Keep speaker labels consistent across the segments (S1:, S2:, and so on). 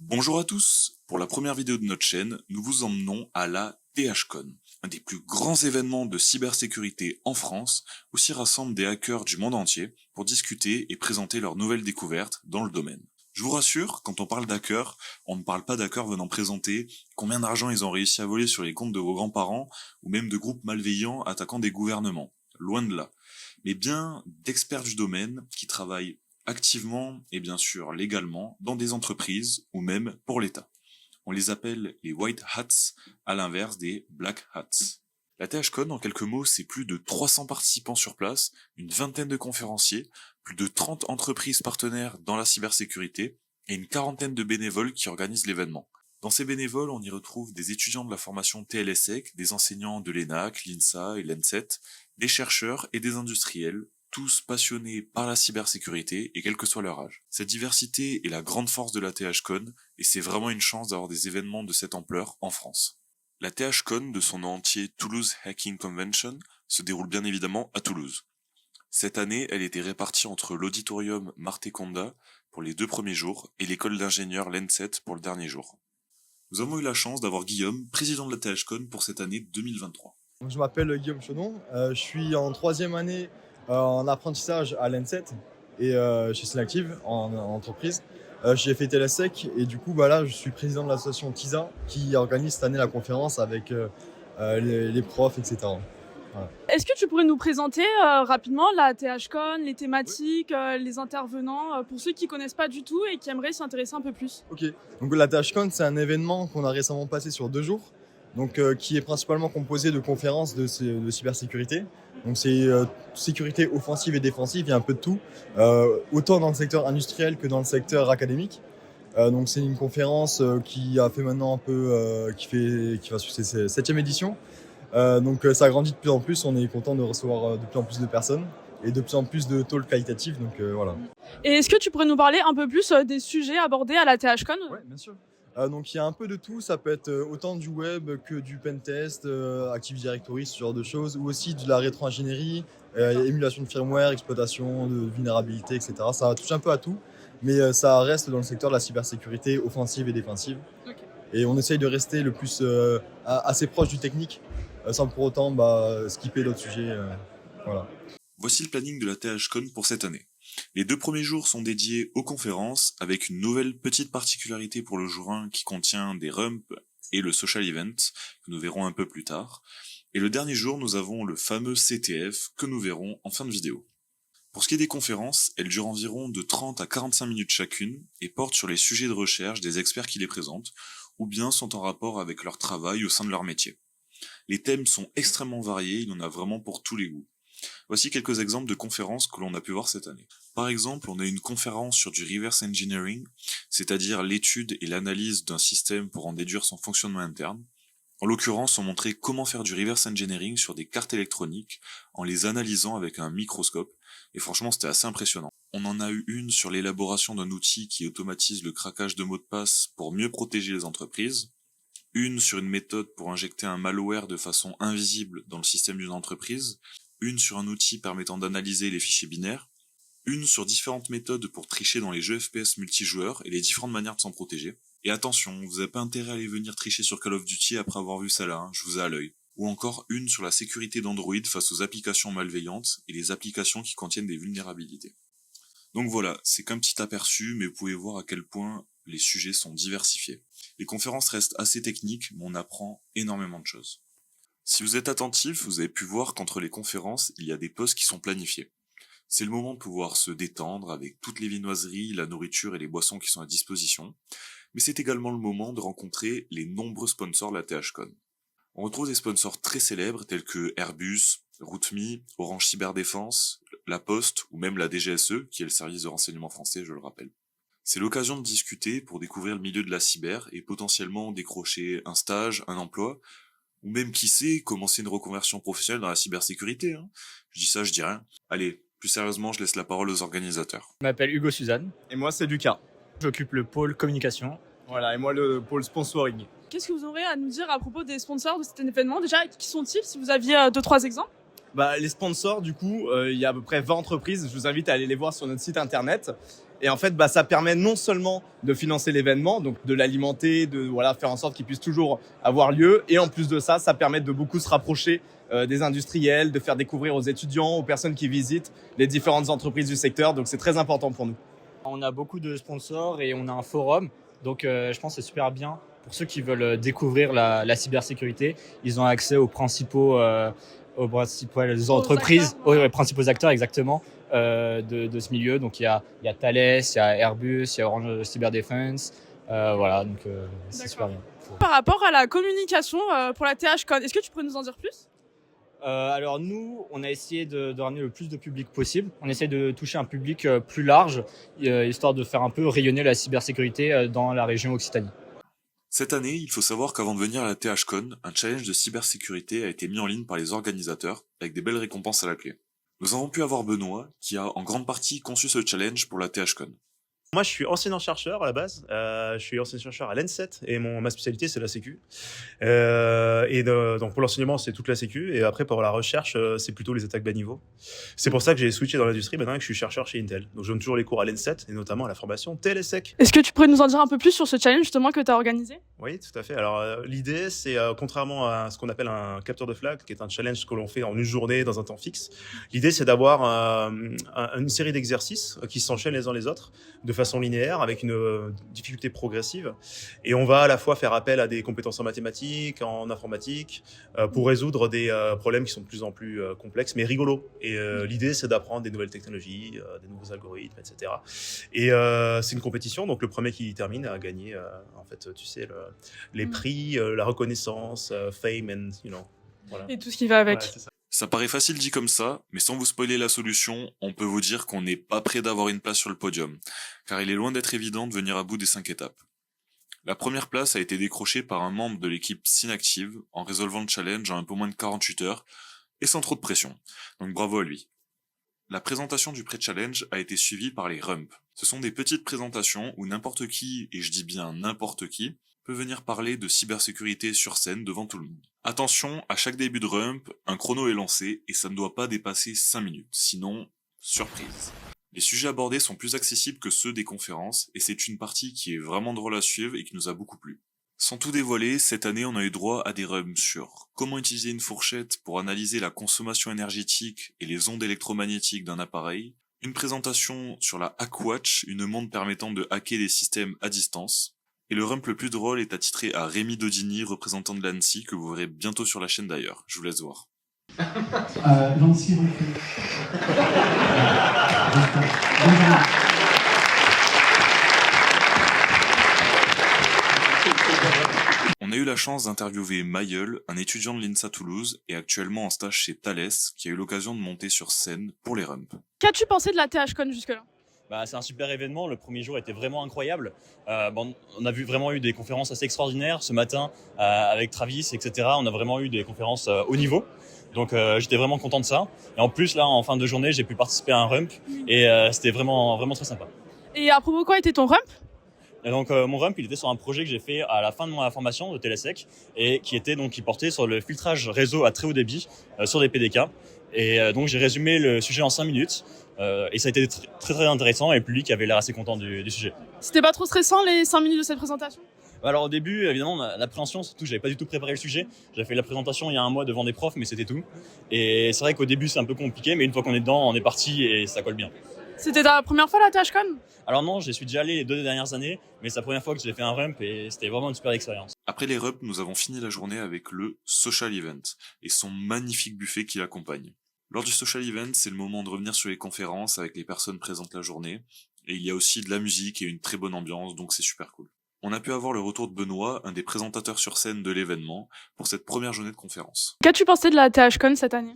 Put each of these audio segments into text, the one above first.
S1: Bonjour à tous. Pour la première vidéo de notre chaîne, nous vous emmenons à la THCon, un des plus grands événements de cybersécurité en France, où s'y rassemblent des hackers du monde entier pour discuter et présenter leurs nouvelles découvertes dans le domaine. Je vous rassure, quand on parle d'hackers, on ne parle pas d'hackers venant présenter combien d'argent ils ont réussi à voler sur les comptes de vos grands-parents, ou même de groupes malveillants attaquant des gouvernements. Loin de là. Mais bien d'experts du domaine qui travaillent activement et bien sûr légalement dans des entreprises ou même pour l'État. On les appelle les White Hats, à l'inverse des Black Hats. La THCon, en quelques mots, c'est plus de 300 participants sur place, une vingtaine de conférenciers, plus de 30 entreprises partenaires dans la cybersécurité et une quarantaine de bénévoles qui organisent l'événement. Dans ces bénévoles, on y retrouve des étudiants de la formation TLSEC, des enseignants de l'ENAC, l'INSA et l'ENSET, des chercheurs et des industriels, tous passionnés par la cybersécurité et quel que soit leur âge. Cette diversité est la grande force de la THCon et c'est vraiment une chance d'avoir des événements de cette ampleur en France. La THCon, de son nom entier Toulouse Hacking Convention, se déroule bien évidemment à Toulouse. Cette année, elle était répartie entre l'auditorium Marté Condat pour les 2 premiers jours et l'école d'ingénieurs l'ENSET pour le dernier jour. Nous avons eu la chance d'avoir Guillaume, président de la THCon pour cette année 2023.
S2: Je m'appelle Guillaume Chaudon, je suis en 3e année en apprentissage à l'ENSET et chez Selective en entreprise. J'ai fait TLSEC et du coup là je suis président de l'association TISA qui organise cette année la conférence avec les profs, etc. Voilà.
S3: Est-ce que tu pourrais nous présenter rapidement la THCon, les thématiques, les intervenants, pour ceux qui connaissent pas du tout et qui aimeraient s'y intéresser un peu plus?
S2: Ok, donc la THCon c'est un événement qu'on a récemment passé sur 2 jours. Donc, qui est principalement composé de conférences de cybersécurité. Donc c'est sécurité offensive et défensive, il y a un peu de tout, autant dans le secteur industriel que dans le secteur académique. Donc c'est une conférence qui a fait maintenant un peu, qui va sur ses 7e édition. Donc ça grandit de plus en plus, on est content de recevoir de plus en plus de personnes et de plus en plus de talks qualitatifs, donc voilà.
S3: Et est-ce que tu pourrais nous parler un peu plus des sujets abordés à la THCon?
S2: Ouais, bien sûr. Donc il y a un peu de tout, ça peut être autant du web que du pentest, Active Directory, ce genre de choses, ou aussi de la rétro-ingénierie, émulation de firmware, exploitation de vulnérabilité, etc. Ça touche un peu à tout, mais ça reste dans le secteur de la cybersécurité offensive et défensive.
S3: Okay.
S2: Et on essaye de rester le plus assez proche du technique, sans pour autant skipper d'autres sujets. Voilà.
S1: Voici le planning de la THCon pour cette année. Les 2 premiers jours sont dédiés aux conférences, avec une nouvelle petite particularité pour le jour 1 qui contient des rumps et le social event, que nous verrons un peu plus tard. Et le dernier jour, nous avons le fameux CTF, que nous verrons en fin de vidéo. Pour ce qui est des conférences, elles durent environ de 30 à 45 minutes chacune, et portent sur les sujets de recherche des experts qui les présentent, ou bien sont en rapport avec leur travail au sein de leur métier. Les thèmes sont extrêmement variés, il y en a vraiment pour tous les goûts. Voici quelques exemples de conférences que l'on a pu voir cette année. Par exemple, on a une conférence sur du reverse engineering, c'est-à-dire l'étude et l'analyse d'un système pour en déduire son fonctionnement interne. En l'occurrence, on montrait comment faire du reverse engineering sur des cartes électroniques en les analysant avec un microscope, et franchement c'était assez impressionnant. On en a eu une sur l'élaboration d'un outil qui automatise le craquage de mots de passe pour mieux protéger les entreprises, une sur une méthode pour injecter un malware de façon invisible dans le système d'une entreprise, une sur un outil permettant d'analyser les fichiers binaires, une sur différentes méthodes pour tricher dans les jeux FPS multijoueurs et les différentes manières de s'en protéger. Et attention, vous n'avez pas intérêt à aller venir tricher sur Call of Duty après avoir vu ça là, hein, je vous ai à l'œil. Ou encore une sur la sécurité d'Android face aux applications malveillantes et les applications qui contiennent des vulnérabilités. Donc voilà, c'est qu'un petit aperçu, mais vous pouvez voir à quel point les sujets sont diversifiés. Les conférences restent assez techniques, mais on apprend énormément de choses. Si vous êtes attentif, vous avez pu voir qu'entre les conférences, il y a des pauses qui sont planifiées. C'est le moment de pouvoir se détendre avec toutes les viennoiseries, la nourriture et les boissons qui sont à disposition, mais c'est également le moment de rencontrer les nombreux sponsors de la THCon. On retrouve des sponsors très célèbres tels que Airbus, RootMe, Orange Cyberdéfense, La Poste ou même la DGSE, qui est le service de renseignement français, je le rappelle. C'est l'occasion de discuter pour découvrir le milieu de la cyber et potentiellement décrocher un stage, un emploi, ou même qui sait, commencer une reconversion professionnelle dans la cybersécurité. Hein. Je dis ça, je dis rien. Allez, plus sérieusement, je laisse la parole aux organisateurs.
S4: Je m'appelle Hugo Suzanne.
S5: Et moi, c'est Lucas.
S4: J'occupe le pôle communication.
S5: Voilà, et moi, le pôle sponsoring.
S3: Qu'est-ce que vous aurez à nous dire à propos des sponsors de cet événement? Déjà, qui sont-ils, si vous aviez 2-3 exemples?
S5: Les sponsors, du coup, il y a à peu près 20 entreprises. Je vous invite à aller les voir sur notre site internet. Et en fait, ça permet non seulement de financer l'événement, donc de l'alimenter, de faire en sorte qu'il puisse toujours avoir lieu. Et en plus de ça, ça permet de beaucoup se rapprocher des industriels, de faire découvrir aux étudiants, aux personnes qui visitent les différentes entreprises du secteur. Donc c'est très important pour nous.
S4: On a beaucoup de sponsors et on a un forum. Donc je pense que c'est super bien pour ceux qui veulent découvrir la cybersécurité. Ils ont accès aux principales entreprises, aux principaux acteurs exactement de ce milieu. Donc il y a Thales, il y a Airbus, il y a Orange Cyberdefense. Donc c'est super bien.
S3: Par rapport à la communication pour la THCon, est-ce que tu pourrais nous en dire plus ?
S4: Alors nous, on a essayé de ramener le plus de public possible. On essaie de toucher un public plus large, histoire de faire un peu rayonner la cybersécurité dans la région Occitanie.
S1: Cette année, il faut savoir qu'avant de venir à la THCon, un challenge de cybersécurité a été mis en ligne par les organisateurs, avec des belles récompenses à la clé. Nous avons pu avoir Benoît, qui a en grande partie conçu ce challenge pour la THCon.
S6: Moi, je suis enseignant-chercheur à la base. Je suis enseignant-chercheur à l'ENSET et ma spécialité, c'est la sécu. Donc, pour l'enseignement, c'est toute la sécu. Et après, pour la recherche, c'est plutôt les attaques bas niveau. C'est pour ça que j'ai switché dans l'industrie maintenant et que je suis chercheur chez Intel. Donc, je donne toujours les cours à l'ENSET et notamment à la formation TLSEC.
S3: Est-ce que tu pourrais nous en dire un peu plus sur ce challenge justement que tu as organisé ?
S6: Oui, tout à fait. Alors, l'idée, c'est contrairement à ce qu'on appelle un capteur de flag, qui est un challenge que l'on fait en une journée dans un temps fixe, l'idée, c'est d'avoir une série d'exercices qui s'enchaînent les uns les autres de façon linéaire, avec une difficulté progressive. Et on va à la fois faire appel à des compétences en mathématiques, en informatique, pour résoudre des problèmes qui sont de plus en plus complexes, mais rigolos. Et l'idée, c'est d'apprendre des nouvelles technologies, des nouveaux algorithmes, etc. Et c'est une compétition, donc le premier qui termine a gagné, en fait, tu sais, les prix, la reconnaissance, fame, and, voilà.
S3: Et tout ce qui va avec.
S6: Ouais, c'est ça.
S1: Ça paraît facile dit comme ça, mais sans vous spoiler la solution, on peut vous dire qu'on n'est pas près d'avoir une place sur le podium, car il est loin d'être évident de venir à bout des 5 étapes. La première place a été décrochée par un membre de l'équipe Synactive en résolvant le challenge en un peu moins de 48 heures, et sans trop de pression, donc bravo à lui. La présentation du pré-challenge a été suivie par les rumps. Ce sont des petites présentations où n'importe qui, et je dis bien n'importe qui, peut venir parler de cybersécurité sur scène devant tout le monde. Attention, à chaque début de rump, un chrono est lancé et ça ne doit pas dépasser 5 minutes, sinon, surprise. Les sujets abordés sont plus accessibles que ceux des conférences et c'est une partie qui est vraiment drôle à suivre et qui nous a beaucoup plu. Sans tout dévoiler, cette année on a eu droit à des rumps sur comment utiliser une fourchette pour analyser la consommation énergétique et les ondes électromagnétiques d'un appareil, une présentation sur la Hackwatch, une montre permettant de hacker des systèmes à distance, et le rump le plus drôle est attitré à Rémi Dodini, représentant de l'ANSSI, que vous verrez bientôt sur la chaîne d'ailleurs. Je vous laisse voir.
S7: L'ANSSI recrute.
S1: On a eu la chance d'interviewer Mayeul, un étudiant de l'INSA Toulouse et actuellement en stage chez Thales, qui a eu l'occasion de monter sur scène pour les rumps.
S3: Qu'as-tu pensé de la THCon jusque-là ?
S4: C'est un super événement, le premier jour était vraiment incroyable. On a vraiment eu des conférences assez extraordinaires ce matin avec Travis, etc. On a vraiment eu des conférences haut niveau. Donc j'étais vraiment content de ça. Et en plus, là, en fin de journée, j'ai pu participer à un rump et c'était vraiment, vraiment très sympa.
S3: Et à propos de quoi était ton rump ?
S4: Et donc mon rump, il était sur un projet que j'ai fait à la fin de ma formation de Télésec et qui portait sur le filtrage réseau à très haut débit sur des PDK. Et donc j'ai résumé le sujet en 5 minutes et ça a été très très intéressant et le public avait l'air assez content du sujet.
S3: C'était pas trop stressant les 5 minutes de cette présentation ?
S4: Alors au début, évidemment, l'appréhension, surtout j'avais pas du tout préparé le sujet. J'avais fait la présentation il y a un mois devant des profs, mais c'était tout. Et c'est vrai qu'au début c'est un peu compliqué, mais une fois qu'on est dedans, on est parti et ça colle bien.
S3: C'était ta première fois la THCon ?
S4: Alors non, j'y suis déjà allé les 2 dernières années, mais c'est la première fois que j'ai fait un rump et c'était vraiment une super expérience.
S1: Après les rumps, nous avons fini la journée avec le Social Event et son magnifique buffet qui l'accompagne. Lors du Social Event, c'est le moment de revenir sur les conférences avec les personnes présentes la journée, et il y a aussi de la musique et une très bonne ambiance, donc c'est super cool. On a pu avoir le retour de Benoît, un des présentateurs sur scène de l'événement, pour cette première journée de conférence.
S3: Qu'as-tu pensé de la THCon cette année ?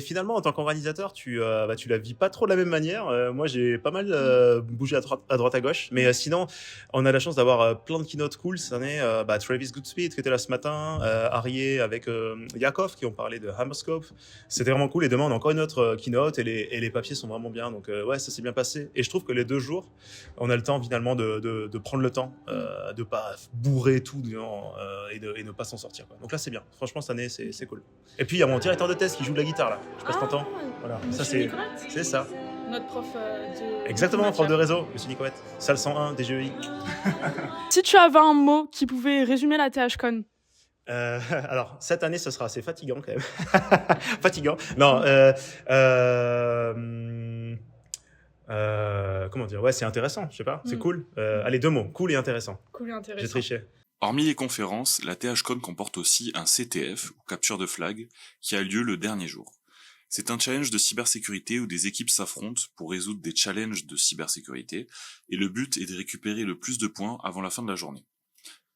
S6: Finalement, en tant qu'organisateur, tu la vis pas trop de la même manière. Moi, j'ai pas mal bougé à droite à gauche, mais sinon, on a la chance d'avoir plein de keynotes cool cette année. Travis Goodspeed qui était là ce matin, Arié avec Yakov qui ont parlé de Hammerscope. C'était vraiment cool. Et demain, on a encore une autre keynote et les papiers sont vraiment bien. Donc ouais, ça s'est bien passé. Et je trouve que les 2 jours, on a le temps finalement de prendre le temps, de pas bourrer tout et ne pas s'en sortir, quoi. Donc là, c'est bien. Franchement, cette année, c'est cool. Et puis, il y a mon directeur de thèse qui joue de la guitare, là. Je sais pas si t'entends. Voilà. Ça, c'est ça.
S3: notre prof de...
S6: Exactement, prof de
S3: matière.
S6: réseau, monsieur Nicoët. Salle 101, DGEI.
S3: Si tu avais un mot qui pouvait résumer la THCon,
S6: Alors, cette année, ce sera assez fatigant quand même. Fatigant. Non, comment dire? Ouais, c'est intéressant, je sais pas, c'est cool. Allez, 2 mots, cool et intéressant.
S3: cool et
S6: J'ai
S3: intéressant.
S6: triché.
S1: Hormis les conférences, la THCon comporte aussi un CTF, ou capture de flag, qui a lieu le dernier jour. C'est un challenge de cybersécurité où des équipes s'affrontent pour résoudre des challenges de cybersécurité, et le but est de récupérer le plus de points avant la fin de la journée.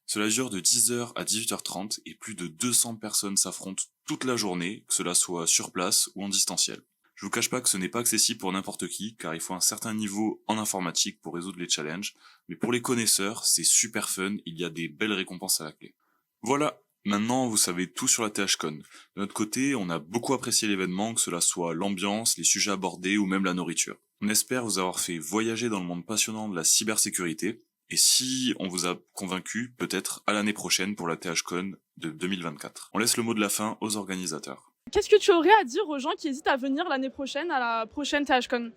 S1: Cela dure de 10h à 18h30 et plus de 200 personnes s'affrontent toute la journée, que cela soit sur place ou en distanciel. Je vous cache pas que ce n'est pas accessible pour n'importe qui, car il faut un certain niveau en informatique pour résoudre les challenges, mais pour les connaisseurs, c'est super fun, il y a des belles récompenses à la clé. Voilà, maintenant vous savez tout sur la THCon. De notre côté, on a beaucoup apprécié l'événement, que cela soit l'ambiance, les sujets abordés ou même la nourriture. On espère vous avoir fait voyager dans le monde passionnant de la cybersécurité, et si on vous a convaincu, peut-être à l'année prochaine pour la THCon de 2024. On laisse le mot de la fin aux organisateurs.
S3: Qu'est-ce que tu aurais à dire aux gens qui hésitent à venir l'année prochaine à la prochaine THCon?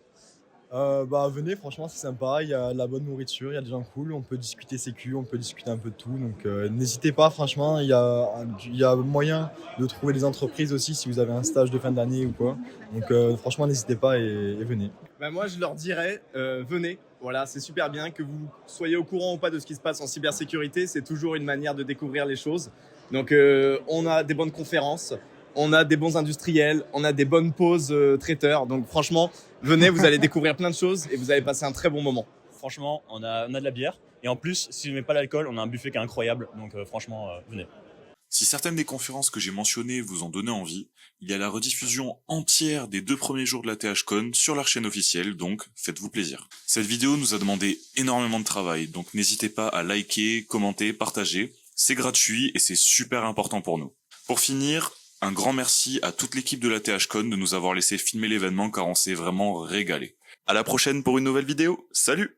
S2: Venez, franchement, c'est sympa. Il y a de la bonne nourriture, il y a des gens cool. On peut discuter sécu, on peut discuter un peu de tout. Donc, n'hésitez pas, franchement. Il y a moyen de trouver des entreprises aussi si vous avez un stage de fin d'année ou quoi. Donc, franchement, n'hésitez pas et venez.
S5: Ben moi, je leur dirais, venez. Voilà, c'est super bien que vous soyez au courant ou pas de ce qui se passe en cybersécurité. C'est toujours une manière de découvrir les choses. Donc, on a des bonnes conférences, on a des bons industriels, on a des bonnes pauses traiteurs. Donc, franchement, venez, vous allez découvrir plein de choses et vous allez passer un très bon moment.
S4: Franchement, on a de la bière. Et en plus, si vous n'aimez pas l'alcool, on a un buffet qui est incroyable. Donc franchement, venez.
S1: Si certaines des conférences que j'ai mentionnées vous ont donné envie, il y a la rediffusion entière des 2 premiers jours de la THCon sur leur chaîne officielle, donc faites-vous plaisir. Cette vidéo nous a demandé énormément de travail, donc n'hésitez pas à liker, commenter, partager. C'est gratuit et c'est super important pour nous. Pour finir, un grand merci à toute l'équipe de la THCon de nous avoir laissé filmer l'événement car on s'est vraiment régalé. À la prochaine pour une nouvelle vidéo, salut!